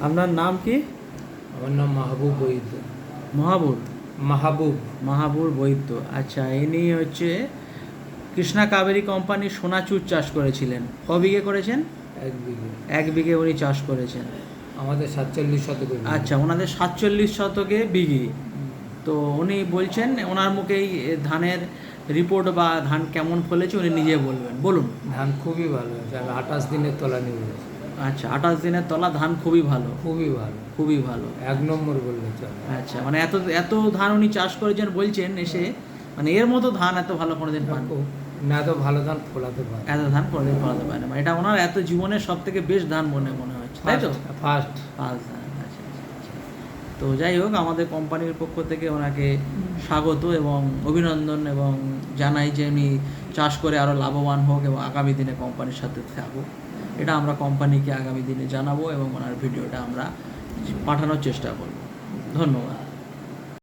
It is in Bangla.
আপনার নাম কি? আমার নাম মাহবুব বৈদ্য। মহাবুর মাহবুব বৈদ্য। আচ্ছা, ইনি হচ্ছে কৃষ্ণা কাবেরী কোম্পানির সোনাচুর চাষ করেছিলেন। ক বিঘে করেছেন? 1 বিঘে। 1 বিঘে উনি চাষ করেছেন। আমাদের 47 শতকে। আচ্ছা, ওনাদের 47 শতকে বিঘি। তো উনি বলছেন, ওনার মুখেই ধানের রিপোর্ট বা ধান কেমন ফলেছে উনি নিজে বলবেন। বলুন। ধান খুবই ভালো হয়েছে। আমি 28 দিনের তলা নিয়ে গেছি। আচ্ছা, 28 দিনের তলা ধান খুবই ভালো। খুবই ভালো, খুবই ভালো। 1 নম্বর বললে চলে। আচ্ছা, মানে এত এত ধান উনি চাষ করেছেন বলছেন এসে, মানে এর মতো ধান এত ভালো কোনোদিন পান? না, এত ভালো ধান ফলাতে পারে। এত ধান কোনোদিন ফলাতে পারে না, মানে এটা ওনার এত জীবনের সব থেকে বেস্ট ধান মনে হচ্ছে, তাই তো? ফার্স্ট ধান। আচ্ছা, আচ্ছা। তো যাই হোক, আমাদের কোম্পানির পক্ষ থেকে ওনাকে স্বাগত এবং অভিনন্দন এবং জানাই যে উনি চাষ করে আরও লাভবান হোক এবং আগামী দিনে কোম্পানির সাথে থাকুক। এটা আমরা কোম্পানিকে আগামী দিনে জানাবো এবং ওনার ভিডিওটা আমরা পাঠানোর চেষ্টা করব। ধন্যবাদ।